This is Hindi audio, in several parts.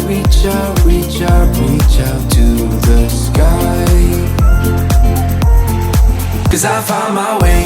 reach out to the sky. 'Cause I found my way.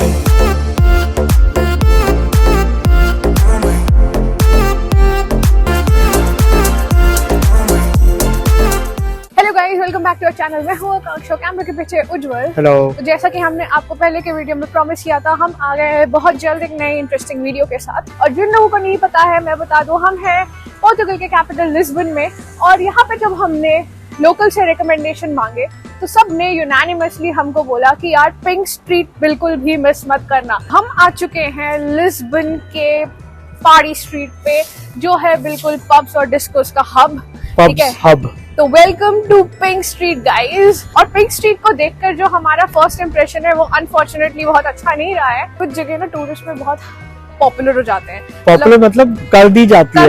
Hello guys, welcome back to our channel. मैं हूँ आकांक्षा, कैमरे के पीछे उज्जवल। हेलो। तो जैसा कि हमने आपको पहले के वीडियो में प्रॉमिस किया था, हम आ गए हैं बहुत जल्द एक नई इंटरेस्टिंग वीडियो के साथ। और जिन लोगों को नहीं पता है, मैं बता दूं, हम हैं पोर्टुगल के कैपिटल लिस्बन में। और यहाँ पे जब हमने लोकल से रिकमेंडेशन मांगे तो सब ने यूनानिमसली हमको बोला कि यार पिंक स्ट्रीट बिल्कुल भी मिस मत करना। हम आ चुके हैं लिस्बन के पार्टी स्ट्रीट पे, जो है बिल्कुल पब्स और डिस्कोस का हब। ठीक है, हब। तो welcome to Pink Street guys. और पिंक स्ट्रीट को देखकर जो हमारा फर्स्ट इंप्रेशन है वो अनफॉर्चुनेटली बहुत अच्छा नहीं रहा है। कुछ जगह ना टूरिस्ट में बहुत पॉपुलर हो जाते हैं। पॉपुलर मतलब कर दी जाती है,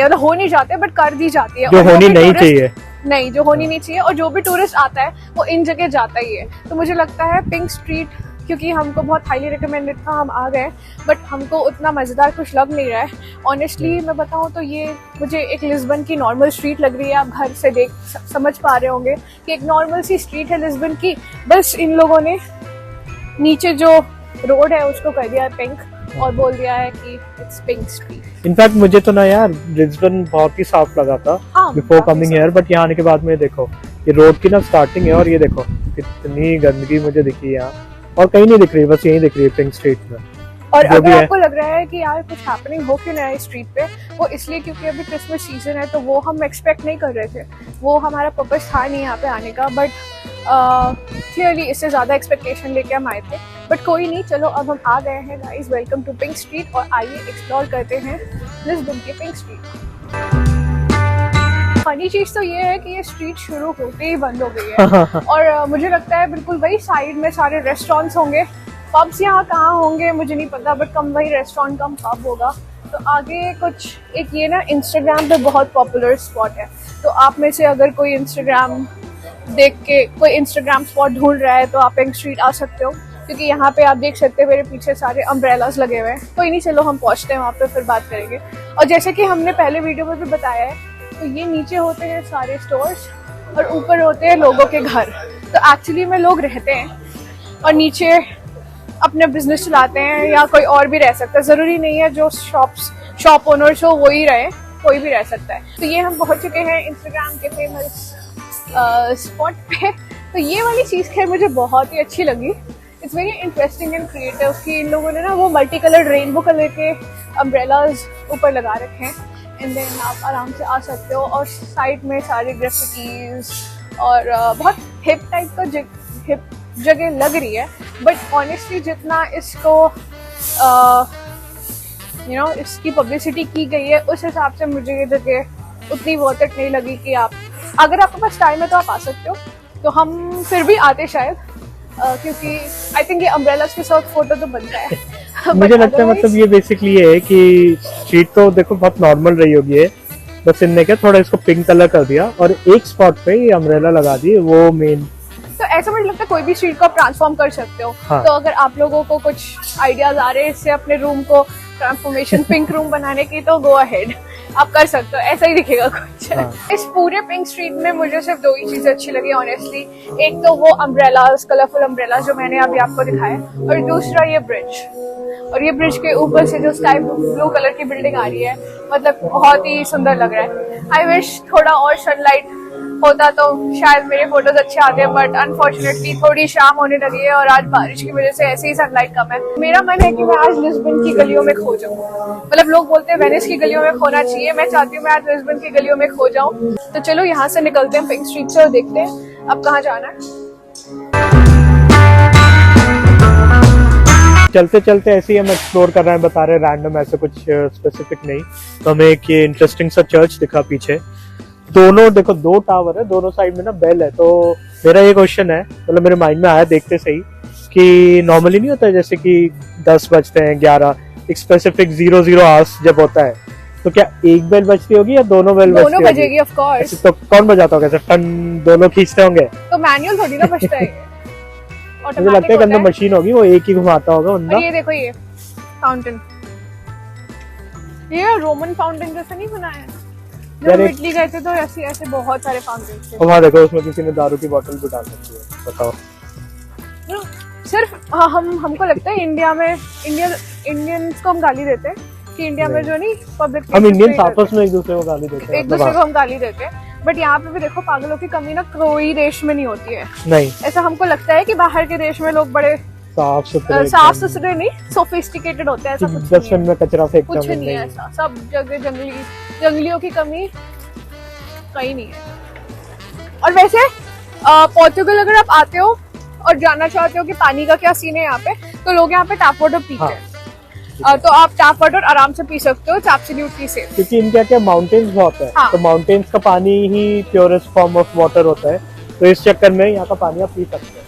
मतलब हो नहीं जाते बट कर दी जाती है, जो होनी नहीं चाहिए। नहीं, जो होनी नहीं चाहिए। और जो भी टूरिस्ट आता है वो इन जगह जाता ही है। तो मुझे लगता है पिंक स्ट्रीट, क्योंकि हमको बहुत हाईली रिकमेंडेड था, हम आ गए, बट हमको उतना मज़ेदार कुछ लग नहीं रहा है। ऑनेस्टली मैं बताऊं तो ये मुझे एक लिस्बन की नॉर्मल स्ट्रीट लग रही है। आप घर से देख समझ पा रहे होंगे कि एक नॉर्मल सी स्ट्रीट है लिस्बन की। बस इन लोगों ने नीचे जो रोड है उसको कर दिया है पिंक और बोल दिया है कि इट्स पिंक स्ट्रीट। इनफैक्ट मुझे तो ना यार लिस्बन बहुत ही साफ लगा था बिफोर कमिंग हियर, बट यहाँ आने के बाद में देखो ये रोड की ना स्टार्टिंग है और ये देखो कितनी गंदगी मुझे दिखी यहाँ, और कहीं नहीं दिख रही, बस यही दिख रही है पिंक स्ट्रीट में। और अगर आपको लग रहा है कि यार कुछ हैपनिंग हो क्यों ना है स्ट्रीट पे, वो इसलिए क्योंकि अभी क्रिसमस सीजन है, तो वो हम एक्सपेक्ट नहीं कर रहे थे। वो हमारा पर्पस था नहीं यहाँ पे आने का, बट क्लियरली इससे ज़्यादा एक्सपेक्टेशन लेके हम आए थे। बट कोई नहीं, चलो अब हम आ गए हैं guys. Welcome to Pink Street, और आइए एक्सप्लोर करते हैं लिस्बन की पिंक स्ट्रीट। फनी चीज़ तो ये है कि ये स्ट्रीट शुरू होते ही बंद हो गई है। और मुझे लगता है बिल्कुल वही साइड में सारे रेस्टोरेंट्स होंगे। पब्स यहाँ कहाँ होंगे मुझे नहीं पता, बट कम वही रेस्टोरेंट कम पब होगा। तो आगे कुछ एक ये ना इंस्टाग्राम पे बहुत पॉपुलर स्पॉट है। तो आप में से अगर कोई इंस्टाग्राम देख के कोई इंस्टाग्राम स्पॉट ढूंढ रहा है तो आप पिंक स्ट्रीट आ सकते हो, क्योंकि यहाँ पे आप देख सकते हैं मेरे पीछे सारे अम्ब्रेलास लगे हुए हैं। कोई नहीं, चलो हम पहुँचते हैं वहाँ पे, फिर बात करेंगे। और जैसे कि हमने पहले वीडियो में भी बताया है, तो ये नीचे होते हैं सारे स्टोर्स और ऊपर होते हैं लोगों के घर। तो एक्चुअली में लोग रहते हैं और नीचे अपने बिजनेस चलाते हैं, या कोई और भी रह सकता है। ज़रूरी नहीं है जो शॉप ओनर्स हो वही रहे, कोई भी रह सकता है। तो ये हम पहुँच चुके हैं इंस्टाग्राम के फेमस स्पॉट पे। तो ये वाली चीज़ खैर मुझे बहुत ही अच्छी लगी। It's very interesting and creative कि इन लोगों ने ना वो मल्टी कलर रेनबो कलर के अम्ब्रेलाज ऊपर लगा रखे हैं। एंड देन आप आराम से आ सकते हो, और साइड में सारे ग्राफिटीज और बहुत हिप टाइप का हिप जगह लग रही है। बट ऑनेस्टली जितना इसको इसकी पब्लिसिटी की गई है, उस हिसाब से मुझे ये जगह उतनी वर्थ इट नहीं लगी। कि आप अगर आपके पास टाइम है तो आप आ सकते हो। तो हम फिर भी आते शायद, क्योंकि आई थिंक ये अम्ब्रेलास के साथ फोटो तो बनता है। मुझे लगता है मतलब ये बेसिकली ये है कि स्ट्रीट तो देखो बहुत नॉर्मल रही होगी है, बस इनने क्या थोड़ा इसको पिंक कलर कर दिया और एक स्पॉट पे ये अम्ब्रेला लगा दी, वो मेन। तो ऐसा मुझे लगता है कोई भी स्ट्रीट को आप ट्रांसफॉर्म कर सकते हो। हाँ। तो अगर आप लोगों को कुछ आइडियाज आ रहे हैं इससे अपने रूम को ट्रांसफॉर्मेशन पिंक रूम बनाने की, तो गो अहेड, आप कर सकते हो, ऐसा ही दिखेगा कुछ। हाँ। इस पूरे पिंक स्ट्रीट में मुझे सिर्फ दो ही चीजें अच्छी लगी ऑनेस्टली। एक तो वो अम्ब्रेलास, कलरफुल अम्ब्रेलास जो मैंने अभी आपको दिखाया, और दूसरा ये ब्रिज। और ये ब्रिज के ऊपर से जो स्काई ब्लू कलर की बिल्डिंग आ रही है, मतलब बहुत ही सुंदर लग रहा है। आई विश थोड़ा और सनलाइट होता तो शायद मेरे फोटोज अच्छे आते, बट अनफॉर्चुनेटली थोड़ी शाम होने लगी है और आज बारिश की वजह से ऐसे ही सनलाइट कम है। मेरा मन है कि मैं आज लिस्बन की गलियों में खो जाऊं। मतलब लोग बोलते हैं वेनिस की गलियों में खोना चाहिए, मैं चाहती हूँ मैं आज लिस्बन की गलियों में खो जाऊं। तो चलो यहाँ से निकलते हैं पिंक स्ट्रीट से और देखते हैं अब कहाँ जाना है। चलते चलते ऐसे ही हम एक्सप्लोर कर रहे हैं, बता रहे हैं रैंडम, ऐसे कुछ स्पेसिफिक नहीं। तो हमें एक ये इंटरेस्टिंग सा चर्च दिखा पीछे। दोनों देखो, दो टावर है, दोनों साइड में ना बेल है। तो मेरा ये क्वेश्चन है, मतलब मेरे माइंड में आया देखते सही, कि नॉर्मली नहीं होता है जैसे कि 10 बजते हैं, 11, एक स्पेसिफिक 00 आवर्स जब होता है, तो क्या एक बेल बजती होगी या दोनों बेल बजती होगी? दोनों बजेगी ऑफ कोर्स। तो कौन बजाता होगा? टन दोनों खींचते होंगे? तो मैनुअल थोड़ी ना बजता है, मुझे लगता है कि अंदर मशीन होगी, वो एक ही घुमाता होगा उनका। ये देखो ये फाउंटेन, ये रोमन फाउंटेन जैसा नहीं बना है? जब हम इटली गए थे तो ऐसे ऐसे बहुत सारे फाउंटेन थे। और वहाँ देखो उसमें किसी ने दारू की बोतल भी डाल रखी है, बताओ। सिर्फ हमको लगता है इंडिया में इंडियंस को हम गाली देते हैं कि इंडिया में जो नहीं पब्लिक, हम इंडियंस आपस में एक दूसरे को गाली देते हैं, एक दूसरे को हम गाली देते हैं। बट यहाँ पे भी देखो पागलों की कमी ना कोई देश में नहीं होती है। नहीं, ऐसा हमको लगता है कि बाहर के देश में लोग बड़े साफ सुथरे नहीं, सोफिस्टिकेटेड होते हैं। ऐसा कुछ नहीं 10 मिनट में कचरा फेंकते कुछ नहीं है ऐसा। सब जगह जंगलियों की कमी कहीं नहीं है। और वैसे पोर्टुगल अगर आप आते हो और जानना चाहते हो कि पानी का क्या सीन है यहाँ पे, तो लोग यहाँ पे टैप वाटर पीते हैं। तो आप टैप वाटर आराम से पी सकते हो, इट्स एब्सोल्युटली सेफ। क्योंकि इनके क्या माउंटेन्स बहुत है। हाँ। तो माउंटेन्स का पानी ही प्योरेस्ट फॉर्म ऑफ वाटर होता है, तो इस चक्कर में यहाँ का पानी आप पी सकते हैं।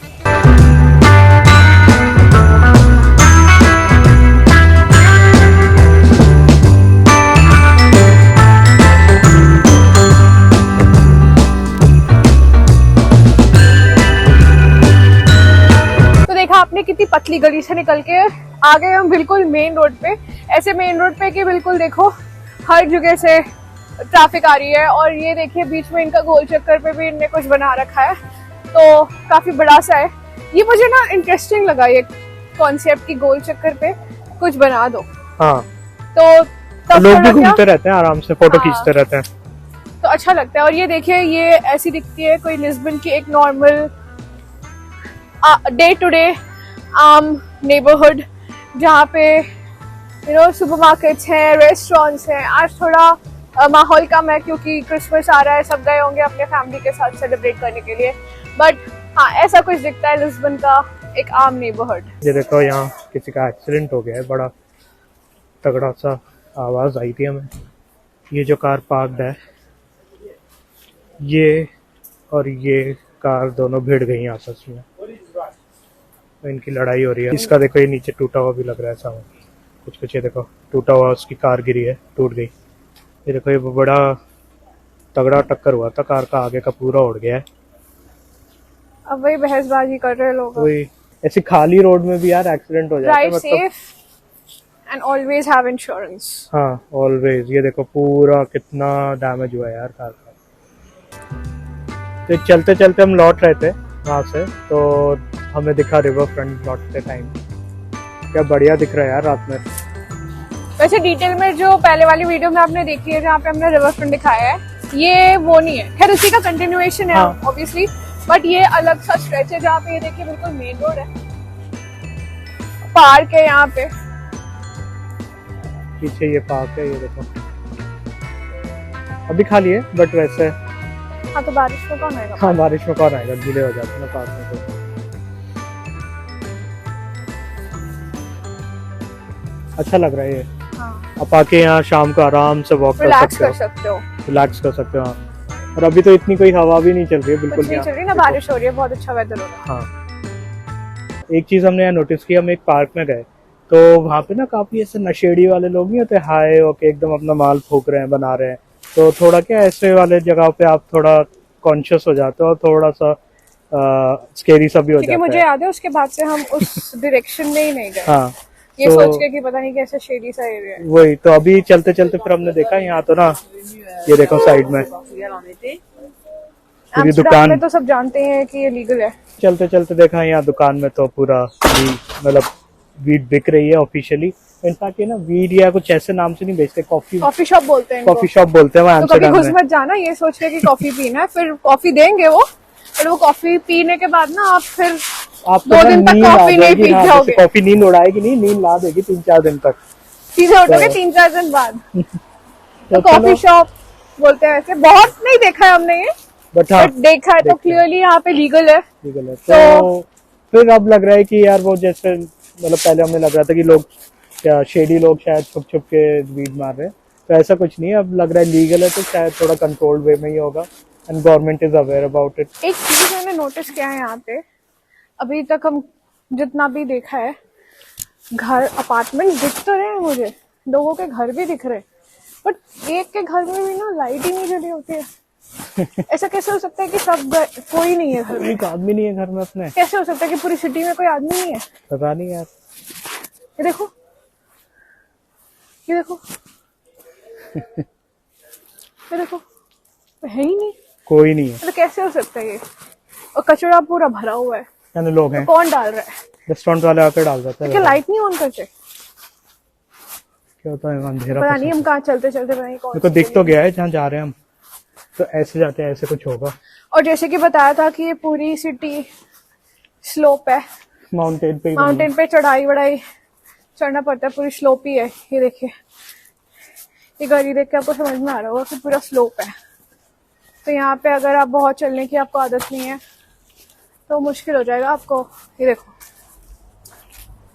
आपने कितनी पतली गली से निकल के आ गए हम बिल्कुल मेन रोड पे। ऐसे मेन रोड पे कि बिल्कुल देखो हर जगह से ट्रैफिक आ रही है। और ये देखिए बीच में इनका गोल चक्कर पे भी इनने कुछ बना रखा है, तो काफी बड़ा सा है। ये मुझे ना इंटरेस्टिंग लगा ये कॉन्सेप्ट की गोल चक्कर पे कुछ बना दो। हाँ, तो तब लोग भी घूमते रहते हैं, आराम से फोटो खींचते रहते हैं, तो अच्छा लगता है। और ये देखिए ये ऐसी दिखती है कोई लिस्बन की एक नॉर्मल डे टू डे आम नेबरहुड, जहाँ पे सुपरमार्केट्स हैं, रेस्टोरेंट्स हैं। आज थोड़ा माहौल कम है क्योंकि क्रिसमस आ रहा है, सब गए होंगे अपने फैमिली के साथ सेलिब्रेट करने के लिए। बट हाँ, ऐसा कुछ दिखता है लिस्बन का एक आम नेबरहुड। ये देखो यहाँ किसी का एक्सीडेंट हो गया है, बड़ा तगड़ा सा आवाज आई थी हमें। ये जो कार पार्क्ड है, ये और ये कार दोनों भिड़ गई आपस में, तो इनकी लड़ाई हो रही है। इसका देखो ये नीचे टूटा हुआ भी लग रहा है सामान, कुछ ये देखो टूटा हुआ, उसकी कार गिरी है, टूट गई। ये देखो ये बड़ा तगड़ा टक्कर हुआ था, कार का आगे का पूरा उड़ गया है। अब वही बहसबाजी कर रहे लोग। वही ऐसी खाली रोड में भी यार एक्सीडेंट हो जाता है। Drive safe and always have insurance. हाँ, ऑलवेज। ये देखो पूरा कितना डैमेज हुआ है यार कार का। तो चलते चलते हम लौट रहे थे वहाँ से, तो हमें दिखा रिवर फ्रंट लौटते टाइम। क्या बढ़िया दिख रहा है यार रात में। वैसे डिटेल में जो पहले वाली वीडियो में आपने देखी है जहाँ पे हमने रिवर फ्रंट दिखाया है, ये वो नहीं है, खैर उसी का कंटिन्यूएशन है ऑब्वियसली। बट ये अलग सा स्ट्रेच है जहाँ पे ये देखिए बिल्कुल मेन रोड है, पार्क है यहाँ पे पीछे, ये पार्क है। ये देखो अभी खाली है, बट वैसे हाँ। तो बारिश में कौन आएगा? हाँ, बारिश में कौन आएगा, गीले हो जाते हैं ना पार्क में। तो अच्छा लग रहा है ये। हाँ। आप आके यहाँ शाम को आराम से वॉक कर सकते हो, रिलैक्स कर सकते हो। और अभी तो इतनी कोई हवा भी नहीं चल रही है, बिल्कुल नहीं चल रही ना, बारिश हो रही है, बहुत अच्छा वेदर हो रहा है। हाँ। एक चीज हमने यहाँ नोटिस की, हम एक पार्क में गए तो वहाँ पे ना काफी ऐसे नशेड़ी वाले लोग नहीं होते, हाय ओके एकदम अपना माल फूक रहे हैं, बना रहे हैं। तो थोड़ा क्या ऐसे वाले जगह पे आप थोड़ा कॉन्शियस हो जाते हो और थोड़ा सा स्केरी सा भी हो जाता है। मुझे याद है उसके बाद से हम उस डायरेक्शन में ही नहीं गए। हाँ, ये तो सोच के कि पता नहीं कैसे शेडी सा एरिया है। वही तो अभी चलते चलते फिर हमने देखा यहाँ तो ना, ये देखो साइड में पूरी दुकान में तो सब जानते हैं कि ये लीगल है। चलते चलते देखा यहाँ दुकान में तो पूरा मतलब वीड बिक रही है ऑफिशियली। इनफैक्ट ये ना वीड या कुछ ऐसे नाम से नहीं बेचते, कॉफी शॉप बोलते हैं, कॉफी शॉप बोलते हैं वहाँ एम्स्टर्डम में। तो कभी घुस मत जाना ये सोच के कि कॉफी पीना है, फिर कॉफी देंगे वो, फिर वो कॉफी पीने के बाद ना आप फिर आप 2 दिन तक कॉफी नहीं पी जाओगे। कॉफी नींद उड़ाएगी नहीं, नींद ला देगी 3-4 दिन तक, सीधे उठोगे 3-4 दिन बाद। तो कॉफी शॉप बोलते हैं ऐसे। बहुत नहीं देखा है हमने ये, बट हाँ देखा है तो क्लियरली यहाँ पे लीगल है। तो फिर अब लग रहा है कि यार वो जैसे मतलब पहले हमें लग रहा था कि लोग क्या शेडी लोग शायद छुप छुप के वीड मार रहे हैं, तो ऐसा कुछ नहीं है। अब लग रहा है लीगल है तो शायद थोड़ा कंट्रोल्ड वे में ही होगा and government is aware about it. एक चीज मैंने नोटिस किया है यहाँ पे, अभी तक हम जितना भी देखा है, घर अपार्टमेंट दिख तो रहे हैं मुझे, लोगों के घर भी दिख रहे, बट एक के घर में भी ना लाइट ही नहीं जली होती है। ऐसा कैसे हो सकता है कि सब कोई नहीं है घर में? एक आदमी नहीं है घर में अपने? कैसे हो सकता है कि पूरी सिटी में कोई आदमी नहीं है? पता नहीं यार। ये देखो, ये देखो। ये देखो, है ही नहीं, कोई नहीं है, मतलब कैसे हो सकता है ये? और कचरा पूरा भरा हुआ है, यानी लोग हैं, कौन डाल रहा है? रेस्टोरेंट वाले आकर डाल जाते क्या हैं। लाइट नहीं ऑन करते? क्या होता है अंधेरा पता पसंद नहीं, हम है। कहाँ चलते चलते पता नहीं कौन मेरे को सी दिख तो गली। गया है जहाँ जा रहे हैं हम, तो ऐसे जाते हैं, ऐसे कुछ होगा। और जैसे कि बताया था कि ये पूरी सिटी स्लोप है, माउंटेन पे ही माउंटेन पे चढ़ाई वढ़ाई चढ़ना पड़ता है, पूरी स्लोप ही है। ये देखिए, ये गली देख के आपको समझ में आ रहा होगा कि पूरा स्लोप है। तो यहाँ पे अगर आप बहुत चलने की आपको आदत नहीं है तो मुश्किल हो जाएगा आपको। ये देखो,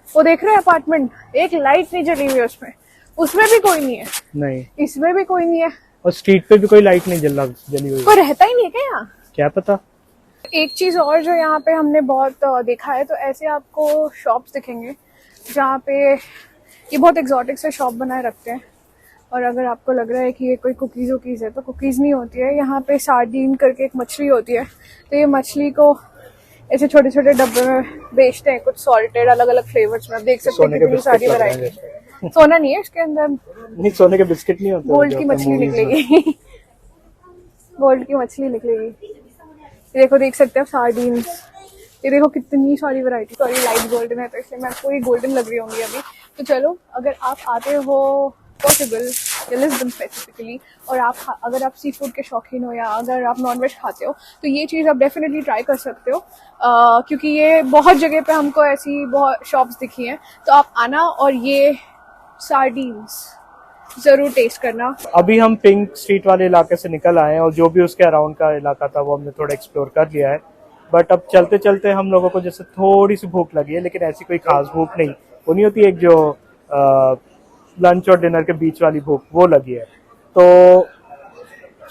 वो देख रहे हैं अपार्टमेंट, एक लाइट नहीं जली हुई है उसमें, उसमें भी कोई नहीं है, नहीं, इसमें भी कोई नहीं है, और स्ट्रीट पे भी कोई लाइट नहीं जली हुई है। कोई रहता ही नहीं है क्या यहाँ? क्या पता। एक चीज और जो यहाँ पे हमने बहुत देखा है, तो ऐसे आपको शॉप्स दिखेंगे जहाँ पे ये बहुत एग्जॉटिक से शॉप बनाए रखते हैं। और अगर आपको लग रहा है कि ये कोई कुकीज वुकीज है, तो कुकीज नहीं होती है। यहाँ पे सार्डीन करके एक मछली होती है, तो ये मछली को ऐसे छोटे छोटे डब्बे में बेचते हैं, कुछ सॉल्टेड अलग अलग फ्लेवर्स में। आप देख सकते हैं सोने के कितनी सारी बिस्किट लग रहे हैं वैरायटी। जैसे। सोना नहीं है इसके अंदर, नहीं, सोने के बिस्किट नहीं होते गोल्ड जो की होते हैं मछली movies में। निकलेगी। गोल्ड की मछली निकलेगी। ये देखो, देख सकते हैं सार्डीन्स। ये देखो कितनी सारी वैरायटी। सॉरी, लाइट गोल्डन है तो इसलिए मैं आपको ये गोल्डन लग रही होंगी अभी। तो चलो, अगर आप आते हो पोर्टुगल या लिस्बन स्पेसिफिकली, और अगर आप सी फूड के शौकीन हो या अगर आप नॉनवेज खाते हो, तो ये चीज़ आप डेफिनेटली ट्राई कर सकते हो। क्योंकि ये बहुत जगह पे हमको ऐसी बहुत शॉप्स दिखी हैं, तो आप आना और ये सार्डीन्स जरूर टेस्ट करना। अभी हम पिंक स्ट्रीट वाले इलाके से निकल आए हैं और जो भी उसके अराउंड का इलाका था वो हमने थोड़ा एक्सप्लोर कर लिया है। बट अब चलते चलते हम लोगों को जैसे थोड़ी सी भूख लगी है, लेकिन ऐसी कोई खास भूख नहीं। वो नहीं होती एक जो लंच और डिनर के बीच वाली भूख, वो लगी है। तो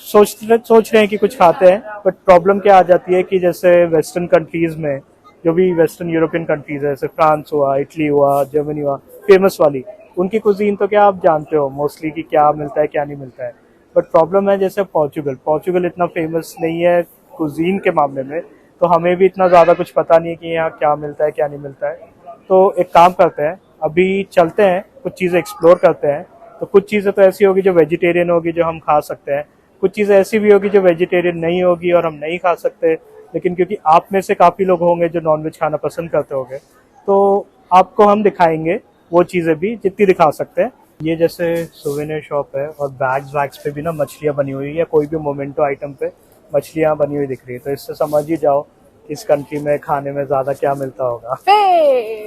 सोच रहे हैं कि कुछ खाते हैं। बट प्रॉब्लम क्या आ जाती है कि जैसे वेस्टर्न कंट्रीज में, जो भी वेस्टर्न यूरोपियन कंट्रीज है, जैसे फ्रांस हुआ, इटली हुआ, जर्मनी हुआ, फेमस वाली, उनकी कुजीन तो क्या आप जानते हो मोस्टली कि क्या मिलता है क्या नहीं मिलता है। बट प्रॉब्लम है जैसे पोर्चुगल इतना फेमस नहीं है कुजीन के मामले में, तो हमें भी इतना ज़्यादा कुछ पता नहीं है कि यहाँ क्या मिलता है क्या नहीं मिलता है। तो एक काम करते हैं, अभी चलते हैं, कुछ चीज़ें एक्सप्लोर करते हैं। तो कुछ चीज़ें तो ऐसी होगी जो वेजिटेरियन होगी, जो हम खा सकते हैं। कुछ चीज़ें ऐसी भी होगी जो वेजिटेरियन नहीं होगी और हम नहीं खा सकते। लेकिन क्योंकि आप में से काफ़ी लोग होंगे जो नॉनवेज खाना पसंद करते होंगे, तो आपको हम दिखाएंगे वो चीज़ें भी जितनी दिखा सकते हैं। ये जैसे सुवेनियर शॉप है और बैग्स पे भी ना मछलियाँ बनी हुई है, कोई भी मोमेंटो आइटम पे मछलियाँ बनी हुई दिख रही है। तो इससे समझ ही जाओ इस कंट्री में खाने में ज़्यादा क्या मिलता होगा।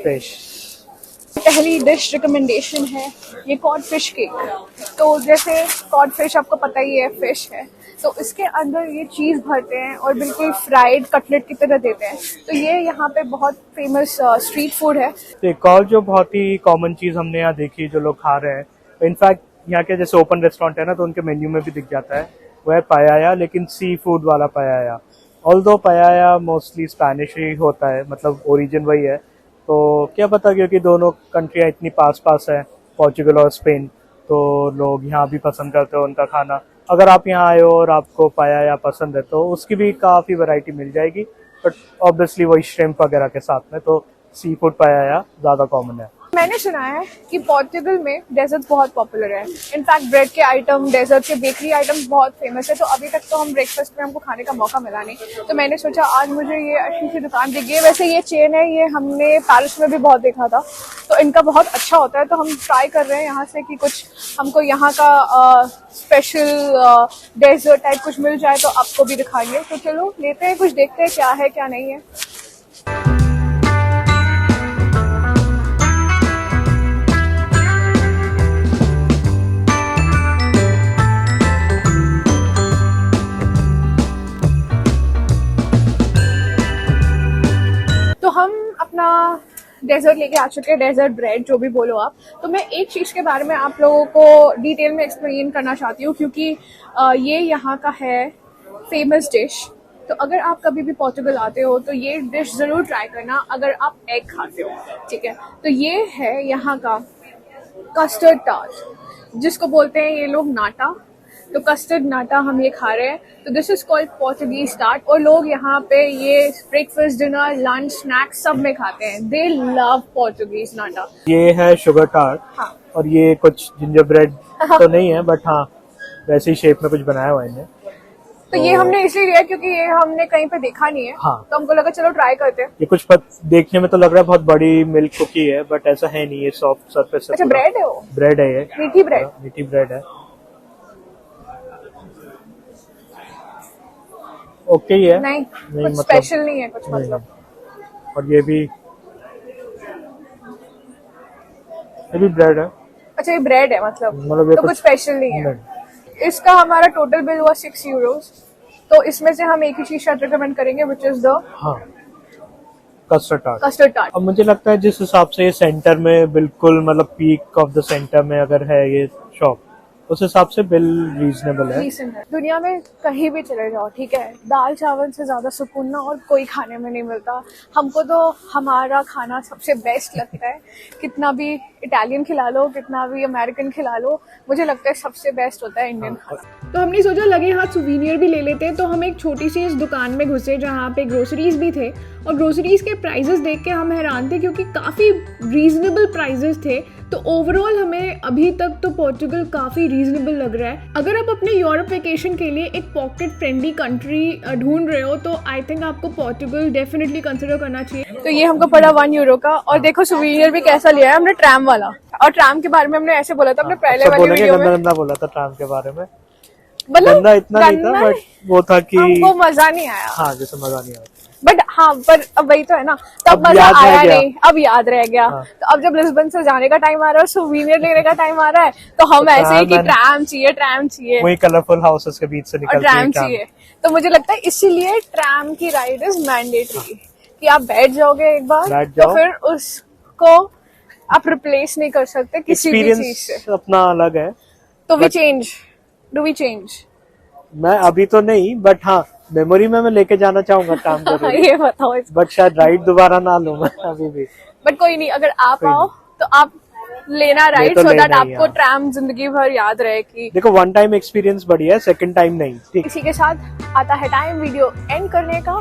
फिश। पहली डिश रिकमेंडेशन है ये कॉड फिश केक। तो जैसे कॉड फिश आपको पता ही है, फिश है, तो इसके अंदर ये चीज़ भरते हैं और बिल्कुल फ्राइड कटलेट की तरह देते हैं। तो ये यहाँ पे बहुत फेमस स्ट्रीट फूड है। तो एक और जो बहुत ही कॉमन चीज़ हमने यहाँ देखी जो लोग खा रहे हैं, इनफैक्ट यहाँ के जैसे ओपन रेस्टोरेंट है ना, तो उनके मेन्यू में भी दिख जाता है, वह है पायाया, लेकिन सी फूड वाला पायाया। ऑल्दो पायाया मोस्टली स्पेनिश ही होता है, मतलब ओरिजिन वही है। तो क्या पता, क्योंकि दोनों कंट्रियाँ इतनी पास पास है, पोर्चुगल और स्पेन, तो लोग यहाँ भी पसंद करते हो उनका खाना। अगर आप यहाँ आए हो और आपको पायाया पसंद है तो उसकी भी काफ़ी वैरायटी मिल जाएगी। बट ऑब्वियसली वही श्रिम्प वगैरह के साथ में, तो सी फूड पायाया ज़्यादा कॉमन है। मैंने सुना है कि पोर्टुगल में डेजर्ट बहुत पॉपुलर है। इनफैक्ट ब्रेड के आइटम, डेजर्ट के बेकरी आइटम्स बहुत फेमस है। तो अभी तक तो हम ब्रेकफास्ट में हमको खाने का मौका मिला नहीं, तो मैंने सोचा आज मुझे ये अच्छी सी दुकान दिख गई। वैसे ये चेन है, ये हमने पेरिस में भी बहुत देखा था, तो इनका बहुत अच्छा होता है। तो हम ट्राई कर रहे हैं यहाँ से कि कुछ हमको यहाँ का स्पेशल डेजर्ट टाइप कुछ मिल जाए तो आपको भी दिखाएंगे। तो चलो लेते हैं, कुछ देखते हैं क्या है क्या नहीं है। तो हम अपना डेजर्ट लेके आ चुके हैं, डेजर्ट ब्रेड जो भी बोलो आप। तो मैं एक चीज़ के बारे में आप लोगों को डिटेल में एक्सप्लेन करना चाहती हूँ, क्योंकि ये यहाँ का है फेमस डिश। तो अगर आप कभी भी पोर्टुगल आते हो तो ये डिश ज़रूर ट्राई करना, अगर आप एग खाते हो, ठीक है। तो ये है यहाँ का कस्टर्ड टार्ट, जिसको बोलते हैं ये लोग नाटा। तो कस्टर्ड नाटा हम ये खा रहे हैं। तो this is called Portuguese tart, और लोग यहाँ पे ये ब्रेकफास्ट, डिनर, लंच, स्नैक सब में खाते हैं। दे लव पोर्टुगीज नाटा। ये है शुगर टार्ट। हाँ। और ये कुछ जिंजर ब्रेड तो नहीं है, बट हाँ वैसी शेप में कुछ बनाया हुआ है इन्हें। तो ये हमने इसलिए लिया क्योंकि ये हमने कहीं पे देखा नहीं है। हाँ। तो हमको लगा चलो ट्राई करते हैं। ये कुछ देखने में तो लग रहा है बहुत बड़ी मिल्क कुकी है, बट ऐसा है नहीं, ये सॉफ्ट सरफेस है। अच्छा, ब्रेड है वो? ब्रेड है ये, मीठी ब्रेड। मीठी ब्रेड है। ओके ही है, नहीं कुछ मतलब स्पेशल नहीं है कुछ, नहीं। मतलब। और ये भी ब्रेड है। अच्छा, ये ब्रेड है मतलब ये तो कुछ स्पेशल नहीं है। इसका हमारा टोटल बिल हुआ 6 यूरोस। तो इसमें से हम एक ही चीज शायद रिकमेंड करेंगे, which is the custard tart. Custard tart. अब मुझे लगता है जिस हिसाब से ये सेंटर में बिल्कुल मतलब पीक ऑफ द सेंटर में अगर है ये शॉप, उस हिसाब से बिल रीजनेबल है। दुनिया में कहीं भी चले जाओ, ठीक है, दाल चावल से ज्यादा सुकून ना और कोई खाने में नहीं मिलता। हमको तो हमारा खाना सबसे बेस्ट लगता है। कितना भी इटालियन खिला लो, कितना भी अमेरिकन खिला लो, मुझे लगता है सबसे बेस्ट होता है इंडियन खाना। तो हमने सोचा लगे हाथ सुवीनियर भी ले लेते हैं। तो हम एक छोटी सी इस दुकान में घुसे जहाँ पे ग्रोसरीज भी थे, और ग्रोसरीज के प्राइजेस देख के हम हैरान थे क्योंकि काफ़ी रीजनेबल प्राइजेस थे। तो ओवरऑल हमें अभी तक तो पोर्टुगल काफ़ी रीजनेबल लग रहा है। अगर आप अपने यूरोप वेकेशन के लिए एक पॉकेट फ्रेंडली कंट्री ढूंढ रहे हो तो आई थिंक आपको पोर्टुगल डेफिनेटली कंसिडर करना चाहिए। तो ये हमको पड़ा 1 यूरो का। और देखो सुवीनियर भी कैसा लिया है हमने, ट्रैम वाला। और ट्रैम के बारे में हमने ऐसे बोला था अपने पहले वाली वीडियो में, गंदा बोला था ट्रैम के बारे में। मतलब गंदा इतना नहीं था, बट वो था कि हमको मजा नहीं आया। हाँ, जैसे मजा नहीं आया। बट हाँ, पर अब वही तो है ना, तब अब मजा याद रह आया गया। नहीं, अब याद रह गया। हाँ। तो अब जब लिस्बन से जाने का टाइम आ रहा है और सुवीनियर लेने का टाइम आ रहा है, तो हम तो ऐसे ही कि ट्रैम ट्रैम चाहिए वही कलरफुल हाउसेस के बीच से और निकलती है ट्रैम चाहिए। तो मुझे लगता है इसीलिए ट्रैम की राइड इज मैंडेटरी, कि आप बैठ जाओगे एक बार बैठ तो जाओ। फिर उसको आप रिप्लेस नहीं कर सकते किसी भी चीज से। एक्सपीरियंस अपना अलग है। तो डू वी चेंज? मैं अभी तो नहीं, बट हाँ मेमोरी में मैं लेके जाना चाहूंगा ट्रैम को। ये बताओ। बट शायद राइड दोबारा ना लूं मैं अभी भी। बट कोई नहीं, अगर आप कोई आओ तो आप लेना राइड, तो सो दैट लेना ही, आपको हाँ। ट्रैम जिंदगी भर याद रहे। कि देखो, 1 टाइम एक्सपीरियंस बढ़िया है, 2nd टाइम नहीं। ठीक, इसी के साथ आता है टाइम वीडियो एंड करने का।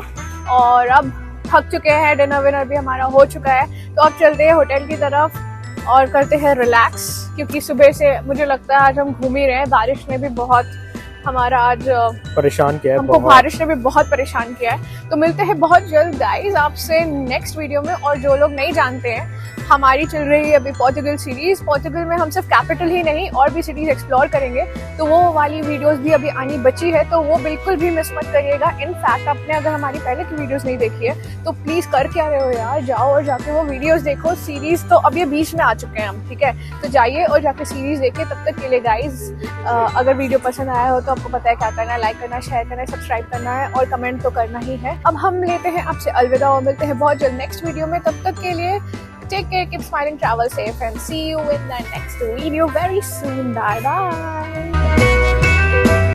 और अब थक चुके हैं, डिनर विनर भी हमारा हो चुका है, तो अब चलते हैं होटल की तरफ और करते हैं रिलैक्स। क्योंकि सुबह से मुझे लगता है आज हम घूम ही रहे हैं। बारिश ने भी बहुत हमारा आज परेशान किया है, हमको बारिश ने भी बहुत परेशान किया है। तो मिलते हैं बहुत जल्द गाइस आपसे नेक्स्ट वीडियो में। और जो लोग नहीं जानते हैं, हमारी चल रही है अभी पोर्टुगल सीरीज। पोर्टुगल में हम सिर्फ कैपिटल ही नहीं और भी सिटीज एक्सप्लोर करेंगे, तो वो वाली वीडियोस भी अभी आनी बची है, तो वो बिल्कुल भी मिस मत करिएगा। इनफैक्ट आपने अगर हमारी पहले की वीडियोस नहीं देखी है तो प्लीज कर क्या रहे हो यार, जाओ और जाके वो वीडियोस देखो। सीरीज तो अब ये बीच में आ चुके हैं हम, ठीक है, तो जाइए और जाके सीरीज देखिए। तब तक के लिए गाइज, अगर वीडियो पसंद आया हो तो आपको पता है क्या करना है, लाइक करना, शेयर करना, सब्सक्राइब करना है और कमेंट तो करना ही है। अब हम लेते हैं आपसे अलविदा और मिलते हैं बहुत जल्द नेक्स्ट वीडियो में। तब तक के लिए take care, keep smiling, travel safe and see you in the next video very soon. Bye bye.